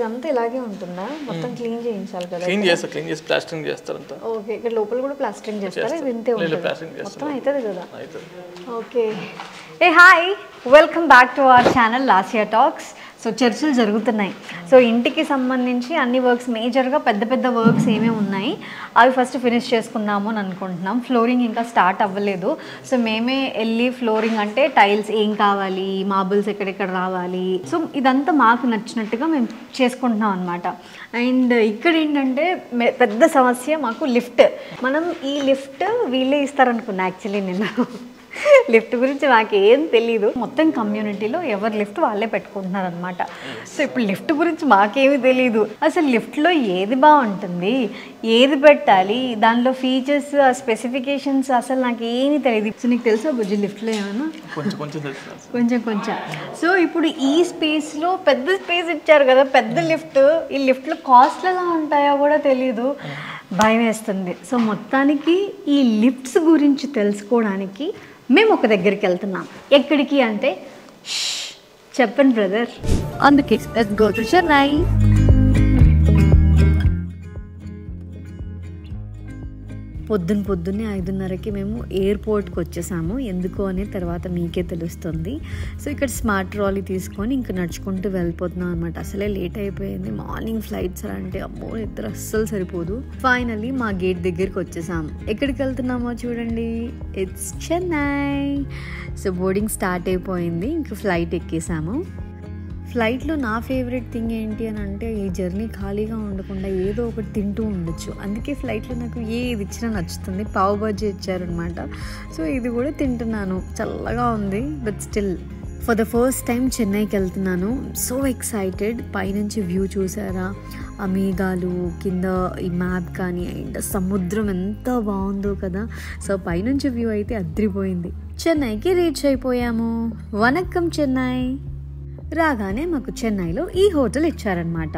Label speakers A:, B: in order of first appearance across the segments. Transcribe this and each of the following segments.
A: ఇదంతా ఇలాగే ఉంటుందా? మొత్తం క్లీన్ చేయించాలి కదా?
B: క్లీన్ చేసి ప్లాస్టరింగ్ చేస్తారంట.
A: ఓకే, ఇక్కడ లోపల కూడా ప్లాస్టరింగ్ చేస్తారా? ఇది ఇంతే ఉంటుంది మొత్తం అవుతుంది కదా? Okay. Hey hi, welcome back to our channel Lasya talks. So చర్చలు జరుగుతున్నాయి. సో ఇంటికి సంబంధించి అన్ని వర్క్స్ మేజర్గా పెద్ద వర్క్స్ ఏమేమి ఉన్నాయి అవి ఫస్ట్ ఫినిష్ చేసుకుందాము అని అనుకుంటున్నాం. ఫ్లోరింగ్ ఇంకా స్టార్ట్ అవ్వలేదు. సో మేమే వెళ్ళి ఫ్లోరింగ్ అంటే టైల్స్ ఏం కావాలి, మార్బుల్స్ ఎక్కడెక్కడ రావాలి, సో ఇదంతా మాకు నచ్చినట్టుగా మేము చేసుకుంటున్నాం అనమాట. అండ్ ఇక్కడ ఏంటంటే పెద్ద సమస్య మాకు లిఫ్ట్. మనం ఈ లిఫ్ట్ వీళ్ళే ఇస్తారనుకున్నా. యాక్చువల్లీ నేను లిఫ్ట్ గురించి నాకేం తెలీదు. మొత్తం కమ్యూనిటీలో ఎవరు లిఫ్ట్ వాళ్ళే పెట్టుకుంటున్నారు అనమాట. సో ఇప్పుడు లిఫ్ట్ గురించి మాకేమీ తెలీదు. అసలు లిఫ్ట్లో ఏది బాగుంటుంది, ఏది పెట్టాలి, దానిలో ఫీచర్స్, స్పెసిఫికేషన్స్ అసలు నాకు ఏమీ తెలియదు. సో నీకు తెలుసా బుజ్జి లిఫ్ట్లో ఏమన్నా? కొంచెం. సో ఇప్పుడు ఈ స్పేస్లో పెద్ద స్పేస్ ఇచ్చారు కదా, పెద్ద లిఫ్ట్. ఈ లిఫ్ట్లో కాస్ట్లు ఎలా ఉంటాయో కూడా తెలీదు, భయం వేస్తుంది. సో మొత్తానికి ఈ లిఫ్ట్స్ గురించి తెలుసుకోవడానికి మేము ఒక దగ్గరికి వెళ్తున్నాం. ఎక్కడికి అంటే చెప్పండి బ్రదర్.
C: అందుకే లెట్స్ గో టు చెన్నై.
A: పొద్దున్నే 5:30కి మేము ఎయిర్పోర్ట్కి వచ్చేసాము. ఎందుకు అనే తర్వాత మీకే తెలుస్తుంది. సో ఇక్కడ స్మార్ట్ ట్రాలీ తీసుకొని ఇంకా నడుచుకుంటూ వెళ్ళిపోతున్నాం అనమాట. అసలే లేట్ అయిపోయింది. మార్నింగ్ ఫ్లైట్స్ అంటే అమ్మో నిద్ర అస్సలు సరిపోదు. ఫైనల్లీ మా గేట్ దగ్గరికి వచ్చేసాము. ఎక్కడికి వెళ్తున్నామో చూడండి, it's Chennai. So boarding start అయిపోయింది, ఇంకా ఫ్లైట్ ఎక్కేసాము. ఫ్లైట్లో నా ఫేవరెట్ థింగ్ ఏంటి అని అంటే ఈ జర్నీ ఖాళీగా ఉండకుండా ఏదో ఒకటి తింటూ ఉండొచ్చు. అందుకే ఫ్లైట్లో నాకు ఏది ఇచ్చినా నచ్చుతుంది. పావ్ బాజీ ఇచ్చారనమాట. సో ఇది కూడా తింటున్నాను. చల్లగా ఉంది but still for the first time చెన్నైకి వెళ్తున్నాను. So excited. పైనుంచి వ్యూ చూసారా, ఆ మేఘాలు కింద, ఈ మ్యాప్ కానీ అండ్ సముద్రం ఎంత బాగుందో కదా. సో పైనుంచి వ్యూ అయితే అద్రిపోయింది. చెన్నైకి రీచ్ అయిపోయాము. వనక్కం చెన్నై. రాగానే మాకు చెన్నైలో ఈ హోటల్ ఇచ్చారనమాట.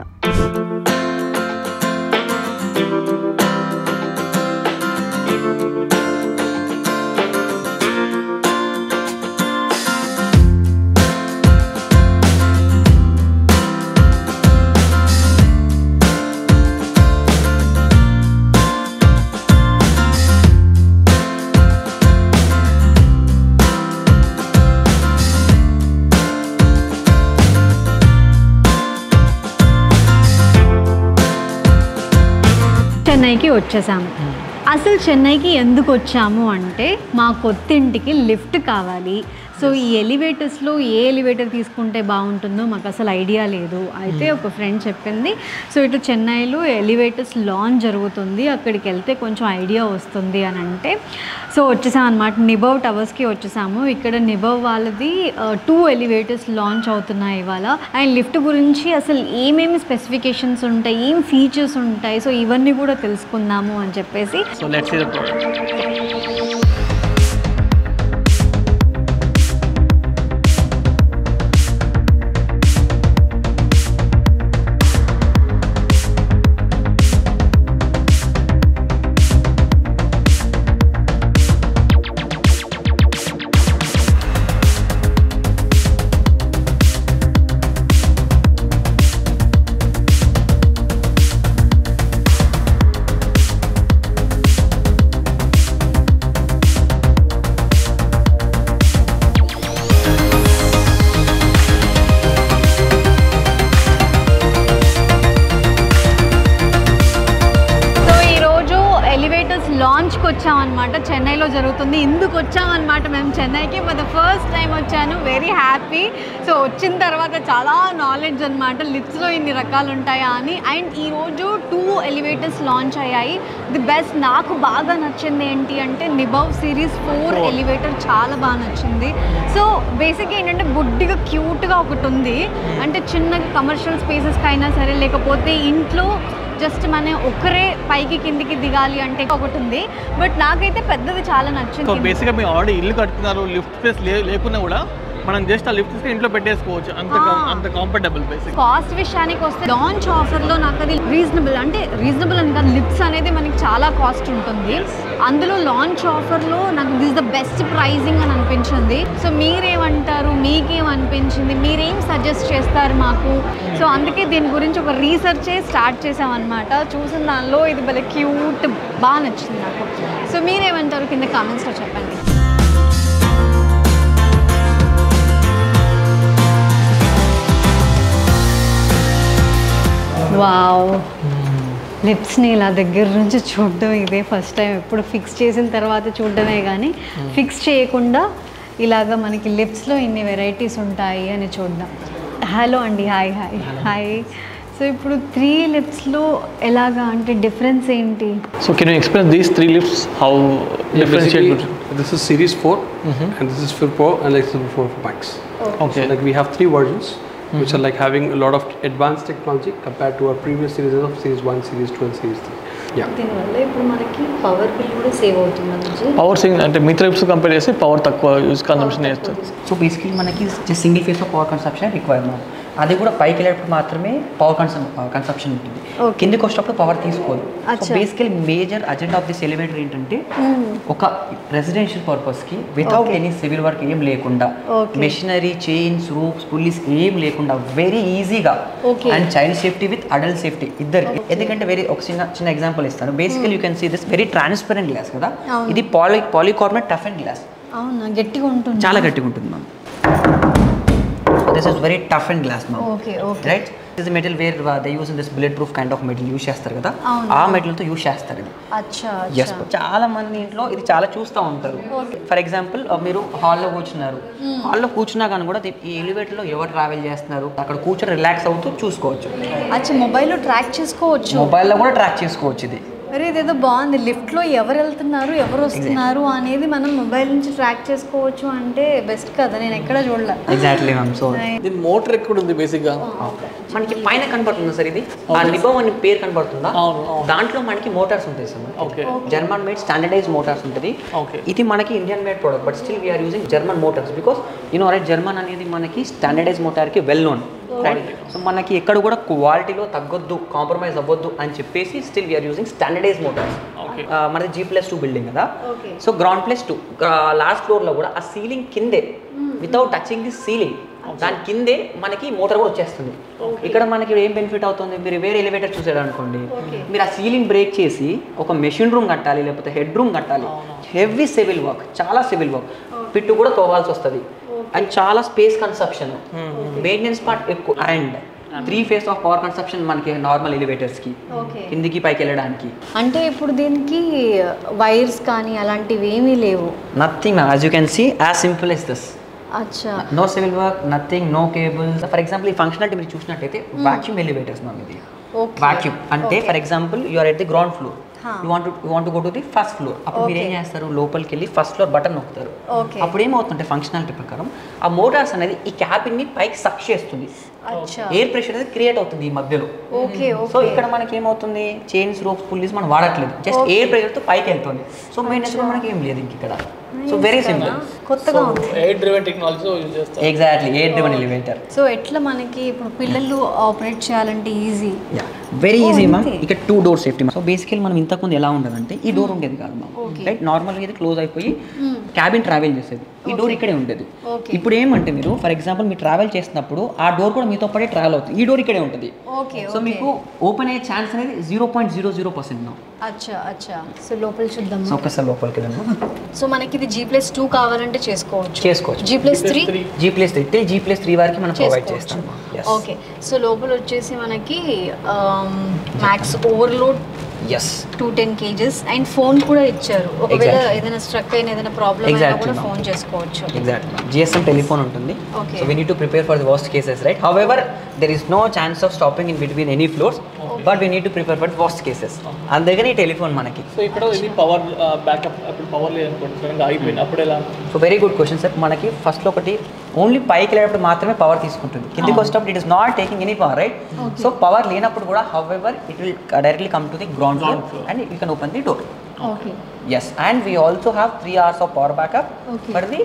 A: చెన్నైకి వచ్చేసాము. అసలు చెన్నైకి ఎందుకు వచ్చాము అంటే మా కొత్తింటికి లిఫ్ట్ కావాలి. సో ఈ ఎలివేటర్స్లో ఏ ఎలివేటర్ తీసుకుంటే బాగుంటుందో మాకు అసలు ఐడియా లేదు. అయితే ఒక ఫ్రెండ్ చెప్పింది, సో ఇటు చెన్నైలో ఎలివేటర్స్ లాంచ్ జరుగుతుంది, అక్కడికి వెళ్తే కొంచెం ఐడియా వస్తుంది అని అంటే సో వచ్చేసాం అనమాట. నిబవ్ టవర్స్కి వచ్చేసాము. ఇక్కడ నిబవ్ వాళ్ళది 2 ఎలివేటర్స్ లాంచ్ అవుతున్నాయి ఇవాళ. అండ్ లిఫ్ట్ గురించి అసలు ఏమేమి స్పెసిఫికేషన్స్ ఉంటాయి, ఏం ఫీచర్స్ ఉంటాయి, సో ఇవన్నీ కూడా తెలుసుకుందాము అని చెప్పేసి లాంచ్కి వచ్చామన్నమాట. చెన్నైలో జరుగుతుంది. ఎందుకు వచ్చామన్నమాట మేము చెన్నైకి. ఫర్ ద ఫస్ట్ టైం వచ్చాను. Very happy. సో వచ్చిన తర్వాత చాలా నాలెడ్జ్ అనమాట, లిఫ్ట్స్లో ఇన్ని రకాలు ఉంటాయా అని. అండ్ ఈరోజు 2 ఎలివేటర్స్ లాంచ్ అయ్యాయి. ది బెస్ట్ నాకు బాగా నచ్చింది ఏంటి అంటే నిబవ్ సిరీస్ 4 ఎలివేటర్ చాలా బాగా నచ్చింది. సో బేసిక్గా ఏంటంటే బుడ్డిగా క్యూట్గా ఒకటి ఉంది. అంటే చిన్నగా కమర్షియల్ స్పేసెస్కి అయినా సరే, లేకపోతే ఇంట్లో జస్ట్ మన ఒకరే పైకి కిందికి దిగాలి అంటే ఒకటి ఉంది. బట్ నాకైతే పెద్దది చాలా నచ్చింది.
B: బేసిక్గా మీరు ఆల్రెడీ ఇల్లు కట్టుకున్నారు, లిఫ్ట్ స్పేస్ లేకున్నా కూడా మనం జస్ట్ ఆ లిఫ్ట్ తీసుకొని ఇంట్లో పెట్టేసుకోవచ్చు, అంత కంఫర్టబుల్ బేసిక్.
A: కాస్ట్ విషయానికి వస్తే లాంచ్ ఆఫర్లో నాకు అది రీజనబుల్ అని కాదు, లిఫ్ట్స్ అనేది మనకి చాలా కాస్ట్ ఉంటుంది, అందులో లాంచ్ ఆఫర్లో నాకు దిస్ ద బెస్ట్ ప్రైజింగ్ అని అనిపించింది. సో మీరేమంటారు, మీకేం అనిపించింది, మీరేం సజెస్ట్ చేస్తారు మాకు? సో అందుకే దీని గురించి ఒక రీసెర్చ్ స్టార్ట్ చేసామన్నమాట. చూసిన దానిలో ఇది భలే క్యూట్, బాగా నచ్చింది నాకు. సో మీరేమంటారు కింద కామెంట్స్లో చెప్పండి. వావ్, లిప్స్ని ఇలా దగ్గర నుంచి చూడడం ఇదే ఫస్ట్ టైం. ఎప్పుడు ఫిక్స్ చేసిన తర్వాత చూడడమే కానీ ఫిక్స్ చేయకుండా ఇలాగా మనకి లిప్స్లో ఇన్ని వెరైటీస్ ఉంటాయి అని చూద్దాం. హలో అండి, హాయ్ హాయ్ హాయ్. సో ఇప్పుడు 3 లిప్స్లో ఎలాగా అంటే డిఫరెన్స్ ఏంటి?
B: So can you explain these 3 lips how differentiate?
D: This is series 4 and this is for Pro and this is for Max.
B: Okay.
D: So like we have 3 versions which are like having a lot of advanced technology compared to our previous series of series 1, series 2 and series 3. Yeah.
A: దీనివల్ల ఇప్పుడు మనకి power bill కూడా save అవుతుంది.
B: Power saving అంటే మిగతా lips compare చేస్తే power తక్కువ use consumption చేస్తుంది.
E: సో బేసికలీ మనకి just single phase of power consumption requirement, అది కూడా పైకి వెళ్ళేటప్పుడు మాత్రమే పవర్ కన్సంప్షన్ ఉంటుంది, కిందకి వచ్చేటప్పుడు పవర్ తీసుకోదు. So basically major agenda of this elevator ఏంటంటే ఒక రెసిడెన్షియల్ పర్పస్కి వితౌట్ ఎనీ సివిల్ వర్క్ ఏం లేకుండా, మెషినరీ, చైన్స్, రూప్స్, పుల్లీస్ ఏం లేకుండా వెరీ ఈజీగా and child safety with adult safety ఇద్దరికి. ఎందుకంటే ఒక చిన్న ఎగ్జాంపుల్ ఇస్తాను. Basically you can see this very transparent glass కదా, ఇది పాలీకార్బోనేట్ టఫ్ అండ్ గ్లాస్,
A: గట్టిగా ఉంటుంది,
E: చాలా గట్టిగా ఉంటుంది ma'am. This is very tough and glass ma'am.
A: Okay.
E: Right? This is a metal where they use in this bulletproof kind of metal use చేస్తారు కదా, ఆ మెటల్ తో యూస్ చేస్తారు ఇది.
A: అచ్చా.
E: yes చాలా మంది ఇంట్లో ఇది చాలా చూస్తూ ఉంటారు. ఫర్ ఎగ్జాంపుల్ మీరు హాల్లో కూర్చున్నారు, హాల్లో కూర్చున్నా కానీ కూడా ఈ ఎలివేటర్ లో ఎవరు ట్రావెల్ చేస్తున్నారు అక్కడ కూర్చొని రిలాక్స్ అవుతూ చూసుకోవచ్చు.
A: అచ్చా, మొబైల్లో ట్రాక్ చేసుకోవచ్చు,
E: మొబైల్లో కూడా ట్రాక్ చేసుకోవచ్చు ఇది.
A: అరే ఇదేదో బాగుంది, లిఫ్ట్లో ఎవరు వెళ్తున్నారు ఎవరు వస్తున్నారు అనేది మనం మొబైల్ నుంచి ట్రాక్ చేసుకోవచ్చు అంటే బెస్ట్ కదా, నేను ఎక్కడ చూడలే.
E: Exactly ma'am. సో
B: దీని మోటార్ ఎక్కడ ఉంది బేసిక్గా?
E: మనకి పైన కనబడుతుంది సార్, ఇది ఆ నిబం అని పేరు కనబడుతుందా, దాంట్లో మనకి మోటార్స్ ఉంటాయి sir. Okay, German made standardize motors ఉంటుంది. ఇది మనకి Indian made product, but still we are using German motors because right, German అనేది మనకి స్టాండర్డైజ్ మోటార్కి వెల్ నోన్. సో మనకి ఎక్కడ కూడా క్వాలిటీలో తగ్గొద్దు, కాంప్రమైజ్ అవ్వద్దు అని చెప్పేసి still we are using standardize motors. మనది G+2 బిల్డింగ్ కదా, సో గ్రౌండ్ +2 లాస్ట్ ఫ్లోర్లో కూడా ఆ సీలింగ్ కిందే వితౌట్ టచింగ్ ది సీలింగ్ దాని కిందే మనకి మోటార్ కూడా వచ్చేస్తుంది. ఇక్కడ మనకి ఏం బెనిఫిట్ అవుతుంది, మీరు వేరే ఎలివేటర్ చూసారు అనుకోండి, మీరు ఆ సీలింగ్ బ్రేక్ చేసి ఒక మెషిన్ రూమ్ కట్టాలి, లేకపోతే హెడ్ రూమ్ కట్టాలి, హెవీ సివిల్ వర్క్, చాలా సివిల్ వర్క్, పిట్టు కూడా తోవాల్సి వస్తుంది అండ్ చాలా స్పేస్ కన్సప్షన్, మెయింటెనెన్స్ పార్ట్ ఎక్కువ and 3 face of power consumption మనకి నార్మల్ ఎలివేటర్స్కి కిందికి పైకి వెళ్ళడానికి.
A: అంటే ఇప్పుడు దీనికి వైర్స్ కానీ అలాంటివి ఏమీ లేవు,
E: nothing ma'am, as you can see as simple as this.
A: అచ్చా,
E: no civil work, nothing, no cables. For example ఈ ఫంక్షనాలిటీ మీరు చూసినట్టయితే వాక్యూమ్ ఎలివేటర్స్ మ్యామ్ ఇది. వాక్యూమ్ అంటే for example you are at the ground floor, you want go to the first floor, అప్పుడు మీరు ఏం చేస్తారు, లోపలికి వెళ్ళి ఫస్ట్ ఫ్లోర్ బటన్ నొక్కుతారు. అప్పుడు ఏమవుతుంటే ఫంక్షనాలిటీ ప్రకారం ఆ మోటార్స్ అనేది ఈ క్యాబిన్ ని పైకి సక్ చేస్తుంది, ఎయిర్ ప్రెషర్ అనేది క్రియేట్ అవుతుంది ఈ మధ్యలో. సో ఇక్కడ మనకి ఏమవుతుంది, చైన్స్, రోప్స్, పుల్లీస్ మనం వాడట్లేదు, జస్ట్ ఎయిర్ ప్రెషర్ తో పైకి వెళ్తుంది. సో మెయింటెనెన్స్ మనకి ఏం లేదు ఇక్కడ. సో వెరీ సింపుల్,
A: కొత్తగా ఉంది,
B: ఎయిర్ డ్రివెన్ టెక్నాలజీ యూజ్ చేస్తారు.
E: Exactly, air driven elevator.
A: So ఎట్లా మనకి ఇప్పుడు పిల్లలు ఆపరేట్ చేయాలంటే ఈజీ,
E: వెరీ ఈజీ మ్యామ్. ఇక్కడ 2 డోర్ సేఫ్టీ. సో బేసికల్ మనం ఇంతకుముందు ఎలా ఉండదంటే ఈ డోర్ ఉండేది కాదు మ్యామ్, రైట్, నార్మల్గా ఇది క్లోజ్ అయిపోయి క్యాబిన్ ట్రావెల్ చేసేది, ఈ డోర్ ఇక్కడే ఉండేది. ఇప్పుడు ఏమంటే మీరు ఫర్ ఎగ్జాంపుల్ మీరు ట్రావెల్ చేసినప్పుడు ఆ డోర్ కూడా మీతో పాటే ట్రావెల్ అవుతుంది, ఈ డోర్ ఇక్కడే ఉంటుంది. సో మీకు ఓపెన్ అయ్యే ఛాన్స్ అనేది 0.00% మ్యామ్.
A: అచ్చా అచ్చా. సో లోపల చూద్దాం,
E: ఒక్కసారి లోపలికి వెళ్ళండి.
A: సో మనకి ఇది G+2 కావాలంటే చేసుకోవచ్చు,
E: G+3 till G+3 వరకు మనం ప్రొవైడ్ చేస్తాం.
A: ఓకే, సో లోపల వచ్చేసి మనకి max overload 210 kgs and phone కూడా ఇచ్చారు, ఒకవేళ ఏదైనా స్ట్రక్ అయిన ఏదైనా ప్రాబ్లమ్ అయినా కూడా ఫోన్ చేసుకోవచ్చు.
E: ఎగ్జాక్ట్లీ, GSM టెలిఫోన్ ఉంటుంది. So we need to prepare for the worst cases, right? However, there is no chance of stopping in between any floors, but we need to prepare for the worst cases. అందుకని ఈ telephone మనకి.
B: So ఇక్కడ ఇది power backup, అప్పుడు power లేదనుకోండి అయిపోయింది, అప్పుడు ఎలా?
E: So very good question sir. మనకి ఫస్ట్లో ఒకటి ఓన్లీ పైకి వెళ్ళేటప్పుడు మాత్రమే పవర్ తీసుకుంటుంది, కిందికి వచ్చేటప్పుడు it is not taking any power, right? So power లేనప్పుడు కూడా however it will directly come to the ground floor and you can open the door.
A: Okay.
E: Yes, and we also have 3 hours of power backup for the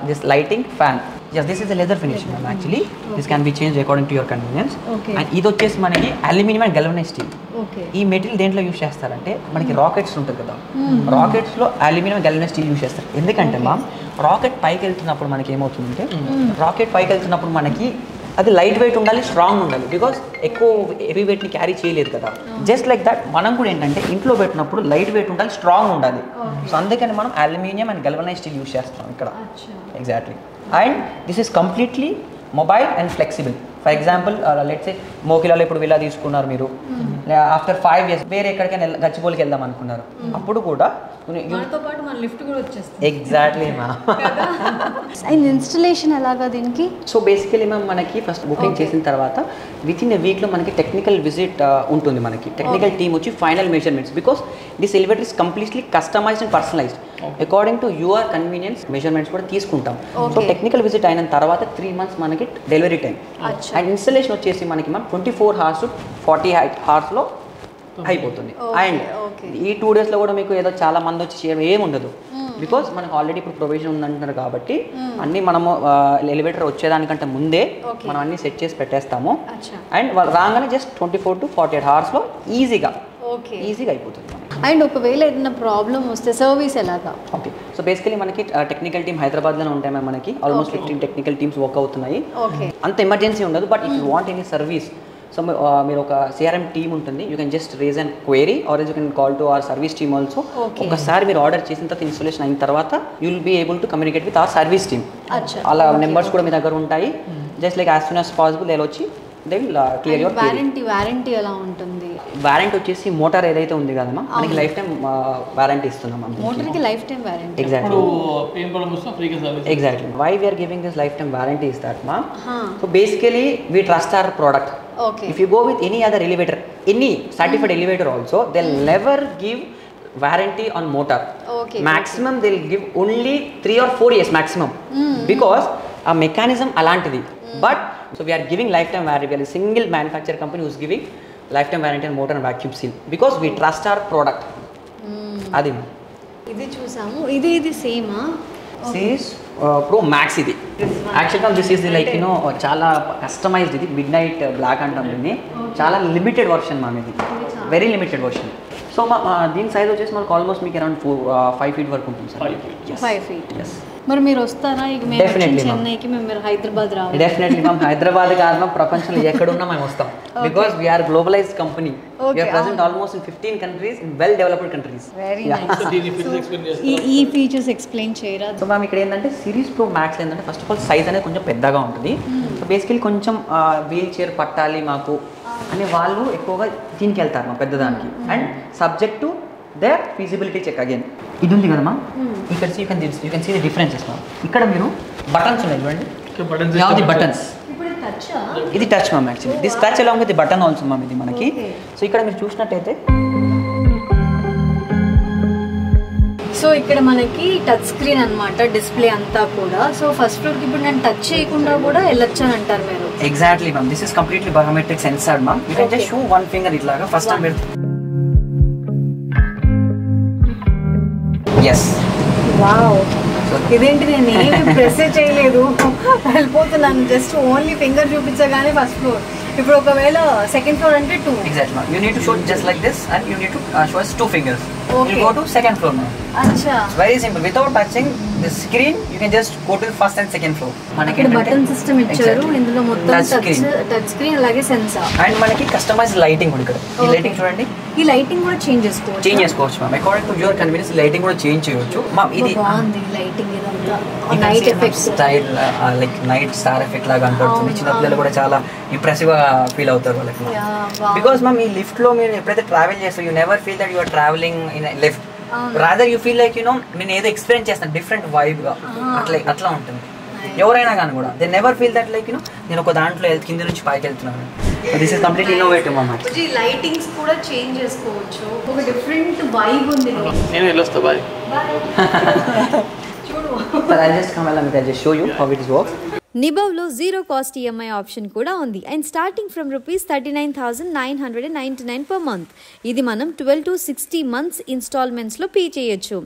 E: this lighting fan. Yes, this is a leather finish, ma'am. Actually, this can be changed according to your convenience.
A: Okay.
E: And ఇది వచ్చేసి మనకి aluminium and galvanize steel.
A: Okay.
E: ఈ material దేంట్లో use చేస్తారంటే మనకి rockets ఉంటుంది కదా, రాకెట్స్లో aluminium గల్వనైజ్ steel use చేస్తారు. ఎందుకంటే మ్యామ్ రాకెట్ పైకి వెళ్తున్నప్పుడు మనకి ఏమవుతుందంటే రాకెట్ పైకి వెళ్తున్నప్పుడు మనకి అది లైట్ వెయిట్ ఉండాలి, స్ట్రాంగ్ ఉండాలి. బికాస్ ఎక్కువ హెవీ వెయిట్ని క్యారీ చేయలేదు కదా. జస్ట్ లైక్ దట్ మనం కూడా ఏంటంటే ఇంట్లో పెట్టినప్పుడు లైట్ వెయిట్ ఉండాలి, స్ట్రాంగ్ ఉండాలి. సో అందుకని మనం aluminium and galvanize steel use చేస్తాం ఇక్కడ. Exactly. And this is completely mobile and flexible. For example let's say మోకిలాలో ఇప్పుడు విలా తీసుకున్నారు మీరు, ఆఫ్టర్ 5 years వేరే ఎక్కడికైనా గచ్చిబౌలికి వెళ్దాం అనుకున్నారు, అప్పుడు కూడా ఎగ్జాక్ట్లీ మ్యామ్.
A: అండ్ ఇన్స్టలేషన్ ఎలాగా దీనికి?
E: సో బేసికలీ మ్యామ్ మనకి ఫస్ట్ బుకింగ్ చేసిన తర్వాత విత్ ఇన్ ఎ వీక్లో మనకి టెక్నికల్ విజిట్ ఉంటుంది. మనకి టెక్నికల్ టీమ్ వచ్చి final measurements, because this elevator is completely customized and personalized according to your convenience measurements కూడా తీసుకుంటాం. సో టెక్నికల్ విజిట్ అయిన తర్వాత 3 months మనకి డెలివరీ టైం. అండ్ ఇన్స్టలేషన్ వచ్చేసి మనకి మ్యామ్ 24 hours to 40 hours అయిపోతుంది. అండ్ ఈ 2 days కూడా మీకు ఏదో చాలా మంది వచ్చి చేయడం ఏముండదు. బికాస్ మనకు ఆల్రెడీ ఇప్పుడు ప్రొవిజన్ ఉందంటున్నారు కాబట్టి అన్నీ మనము ఎలివేటర్ వచ్చేదానికంటే ముందే మనం అన్ని సెట్ చేసి పెట్టేస్తాము. అండ్ వాళ్ళు రాగానే జస్ట్ 24 to 48 hours ఈజీగా అయిపోతుంది.
A: అండ్ ఒకవేళ ఏదైనా ప్రాబ్లమ్ వస్తే సర్వీస్ ఎలాగా?
E: ఓకే. సో బేసికలీ మనకి టెక్నికల్ టీమ్ హైదరాబాద్లోనే ఉంటాయి మ్యామ్. మనకి ఆల్మోస్ట్ 15 టెక్నికల్ టీమ్స్ వర్క్ అవుతున్నాయి. అంత ఎమర్జెన్సీ ఉండదు. But if you want any service, so మీరు ఒక సిఆర్ఎం టీమ్ ఉంటుంది, you can just raise and query or you can call to our service team also. ఒకసారి మీరు ఆర్డర్ చేసిన తర్వాత ఇన్స్టాలేషన్ అయిన తర్వాత you will be able to communicate with our service team. అలా నెంబర్స్ కూడా మీ దగ్గర ఉంటాయి. Just like as soon as possible they వచ్చి they will clear your query.
A: Warranty ఎలా ఉంటుంది?
E: వారంటీ వచ్చేసి మోటార్ ఏదైతే ఉంది కదమ్మా మనకి లైఫ్ టైం వారంటీ ఇస్తున్నాం.
A: మోటార్కి lifetime warranty.
E: Exactly. Why we are giving this lifetime warranty is that, ma'am. So basically, we trust our product.
A: Okay.
E: If you go with any other elevator, any certified elevator also, they'll never give warranty on motor.
A: Okay.
E: Maximum they'll give only 3 or 4 years maximum. Because a mechanism alantidi. But so we are giving lifetime warranty. We are a single manufacturer company who's giving lifetime warranty on motor and vacuum seal because we trust our product. Adi.
A: ఇది చూసాము. ఇది సేమా?
E: This Pro Max ఇది. Actually this is the like you know చాలా customized ఇది midnight black అంటాం దీన్ని. చాలా limited version ma'am ఇది. Very limited version. సో దీని సైజ్ వచ్చేసి మనకు ఆల్మోస్ట్ మీకు అరౌండ్ 5 feet వరకు ఉంటుంది సార్.
A: 5 feet.
E: Yes.
A: మరి మీరు వస్తారా? ఇక మేము చెన్నైకి, మేము హైదరాబాద్ రావాలి.
E: Definitely ma'am. హైదరాబాద్ కాదు ప్రపంచంలో ఎక్కడున్నా మేము వస్తాం. Because we are globalised company. We are present almost in 15 countries, in well developed countries.
A: Very nice. ఈ ఫీచర్స్ ఎక్స్ప్లెయిన్ చేయరా?
E: సో మ్యామ్ ఇక్కడ ఏంటంటే సిరీస్ ప్రో మ్యాక్స్ ఏంటంటే ఫస్ట్ ఆఫ్ ఆల్ సైజ్ అనేది కొంచెం పెద్దగా ఉంటుంది. సో బేసికలీ కొంచెం వీల్ చైర్ పట్టాలి మాకు అనే వాళ్ళు ఎక్కువగా దీనికి వెళ్తారు మా పెద్దదానికి. And subject to their feasibility check again. ఇది ఉంది కదమ్మా, ఇక్కడ you can see the differences ma'am. ఇక్కడ మీరు బటన్స్ ఉన్నాయి చూడండి, బటన్స్. ఇది touch ma'am. Actually this touch along with the button also ma'am ఇది మనకి. సో ఇక్కడ మీరు చూసినట్టయితే
A: సో ఇక్కడ మనకి టచ్ స్క్రీన్ అన్నమాట, డిస్ప్లే అంతా కూడా. సో ఫస్ట్ ఫ్లోర్కి ఇప్పుడు నేను టచ్ చేయకుండా కూడా వెళ్ళొచ్చు అని అంటారు మీరు?
E: Exactly ma'am. This is completely biometric sensor ma'am. You can just show 1 finger ఇట్లాగా ఫస్ట్ టైం మీరు. ఎస్.
A: వావ్. ఇదేంటి, నేను ఏమి ప్రెస్ చేయలేదు, వెళ్ళిపోతున్నాను. జస్ట్ ఓన్లీ ఫింగర్ చూపించగానే ఫస్ట్ ఫ్లోర్. ఇప్పుడు ఒకవేళ సెకండ్ ఫ్లోర్ అంటే 2.
E: Exactly ma'am. You need to show just like this and you need to show us 2 fingers. Okay. You go to second floor ma'am.
A: Acha.
E: It's very simple. Without touching the screen, you can just go to the first and second floor.
A: Manaki button system ఇచ్చారు. ఇందులో మొత్తం touch screen అలాగే censor.
E: And మనకి customized lighting కూడా ఇక్కడ. ఈ lighting చూడండి.
A: ఈ లైటింగ్ కూడా చేంజ్ చేసుకోవచ్చు
E: ma'am. According to your convenience lighting కూడా చేంజ్ చేయొచ్చు మ్యామ్. ఇది
A: బాగుంది లైటింగ్. ఇదంతా night effects
E: style like night star effect లాగా కనపడుతుంది. చిన్న పిల్లలు కూడా చాలా ఇంప్రెసివ్ గా ఫీల్ అవుతారు వాళ్ళకి. బికాస్ మ్యామ్ ఈ లిఫ్ట్ లో మీరు ఎప్పుడైతే ట్రావెల్ చేస్తారో you never feel that you are travelling in lift. Rather you feel like నేను ఏదో ఎక్స్పీరియన్స్ చేస్తాను డిఫరెంట్ వైబ్ గా. అట్లా ఉంటుంది. ఎవరైనా కానీ కూడా they never feel that like నేను ఒక దాంట్లో కింద నుంచి పైకి వెళ్తున్నాను. This is completely innovative ma'am.
A: ఈ లైటింగ్స్ కూడా చేంజ్ చేసుకోవచ్చు. ఒక డిఫరెంట్ వైబ్ ఉంది.
B: నేను వెళ్ళొస్తా. బాయ్.
A: చూడు.
E: I'll just come along with it. I'll just show you how it works.
A: నిబవ్లో జీరో కాస్ట్ ఈఎంఐ ఆప్షన్ కూడా ఉంది and starting from ₹39,999 per month. ఇది మనం 12 to 60 months ఇన్స్టాల్మెంట్స్లో పే చేయొచ్చు.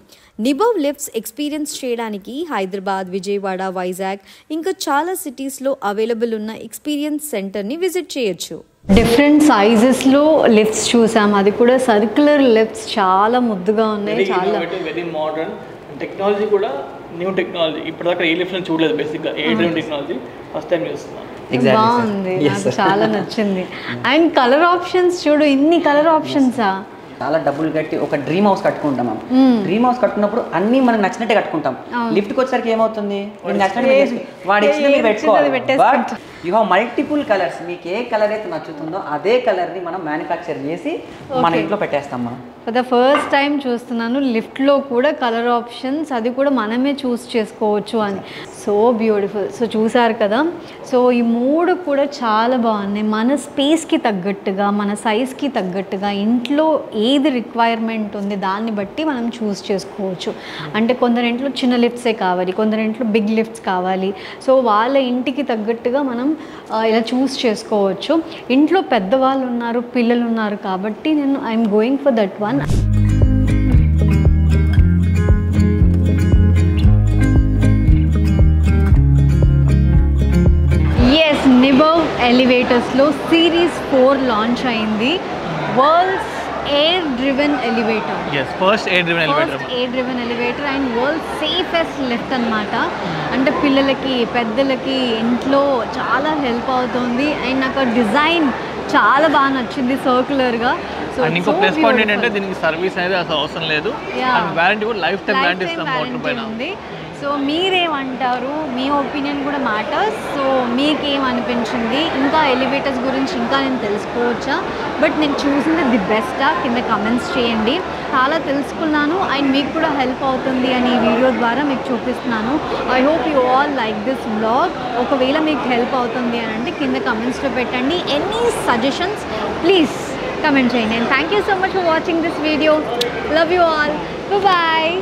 A: నిబవ్ లిఫ్ట్స్ ఎక్స్పీరియన్స్ చేయడానికి హైదరాబాద్, విజయవాడ, వైజాగ్ ఇంకా చాలా సిటీస్లో అవైలబుల్ ఉన్న ఎక్స్పీరియన్స్ సెంటర్ని విజిట్ చేయొచ్చు. డిఫరెంట్ సైజెస్లో లిఫ్ట్స్ చూసాం, అది కూడా సర్క్యులర్ లిఫ్ట్స్ చాలా ముద్దుగా ఉన్నాయి. చాలా
B: వెరీ మోడర్న్ టెక్నాలజీ కూడా న్యూ టెక్నాలజీ. ఇప్పటిదాకా ఏ లిఫ్ట్ చూడలేదు. బేసిక్గా ఏ డ్రీమ్ టెక్నాలజీ ఫస్ట్ టైం చూస్తున్నాను.
A: బాగుంది, నాకు చాలా నచ్చింది. అండ్ కలర్ ఆప్షన్స్ చూడు, ఇన్ని కలర్ ఆప్షన్సా.
E: చాలా డబ్బులు కట్టి ఒక డ్రీమ్ హౌస్ కట్టుకుంటాం. డ్రీమ్ హౌస్ కట్టుకున్నప్పుడు అన్ని మనకు నచ్చినట్టే కట్టుకుంటాం. లిఫ్ట్కి వచ్చేసరికి ఏమవుతుంది, వాడు but you have multiple colours. మీకు ఏ కలర్ అయితే నచ్చుతుందో అదే కలర్ని మనం మ్యానుఫ్యాక్చర్ చేసి మన ఇంట్లో పెట్టేస్తాం. మనం
A: ఫర్ ద ఫస్ట్ టైం చూస్తున్నాను లిఫ్ట్లో కూడా కలర్ ఆప్షన్స్, అది కూడా మనమే చూస్ చేసుకోవచ్చు అని. So beautiful. సో చూసారు కదా, సో ఈ 3 కూడా చాలా బాగున్నాయి. మన స్పేస్కి తగ్గట్టుగా, మన సైజ్కి తగ్గట్టుగా ఇంట్లో ఏది రిక్వైర్మెంట్ ఉంది దాన్ని బట్టి మనం చూస్ చేసుకోవచ్చు. అంటే కొందరింట్లో చిన్న లిఫ్ట్సే కావాలి, కొందరింట్లో బిగ్ లిఫ్ట్స్ కావాలి. సో వాళ్ళ ఇంటికి తగ్గట్టుగా మనం ఇలా చూస్ చేసుకోవచ్చు. ఇంట్లో పెద్దవాళ్ళు ఉన్నారు, పిల్లలు ఉన్నారు కాబట్టి నేను I'm going for that one. Yes, Nibav ఎలివేటర్స్లో సిరీస్ 4 లాంచ్ అయింది. World's air driven elevator.
B: First air
A: driven elevator and world safest lift అనమాట. అంటే పిల్లలకి, పెద్దలకి ఇంట్లో చాలా హెల్ప్ అవుతుంది. అండ్ నాకు డిజైన్ చాలా బాగా నచ్చింది, సర్క్యులర్గా. సో
B: ఇంకో ప్లస్ పాయింట్ ఏంటంటే దీనికి సర్వీస్ అనేది అసలు అవసరం లేదు. వారంటీ కూడా లైఫ్ టైం వారంటీ ఇస్తాం మోటార్ పైన.
A: సో మీరేమంటారు, మీ ఒపీనియన్ కూడా మ్యాటర్స్. సో మీకేమనిపించింది, ఇంకా ఎలివేటర్స్ గురించి ఇంకా నేను తెలుసుకోవచ్చా, బట్ నేను చూసింది ది బెస్టా, కింద కమెంట్స్ చేయండి. చాలా తెలుసుకున్నాను అండ్ మీకు కూడా హెల్ప్ అవుతుంది అని ఈ వీడియో ద్వారా మీకు చూపిస్తున్నాను. I hope you all like this vlog. ఒకవేళ మీకు హెల్ప్ అవుతుంది అని అంటే కింద కమెంట్స్లో పెట్టండి. ఎనీ సజెషన్స్ ప్లీజ్ కమెంట్ చేయండి. And thank you so much for watching this video. Love you all. Bye.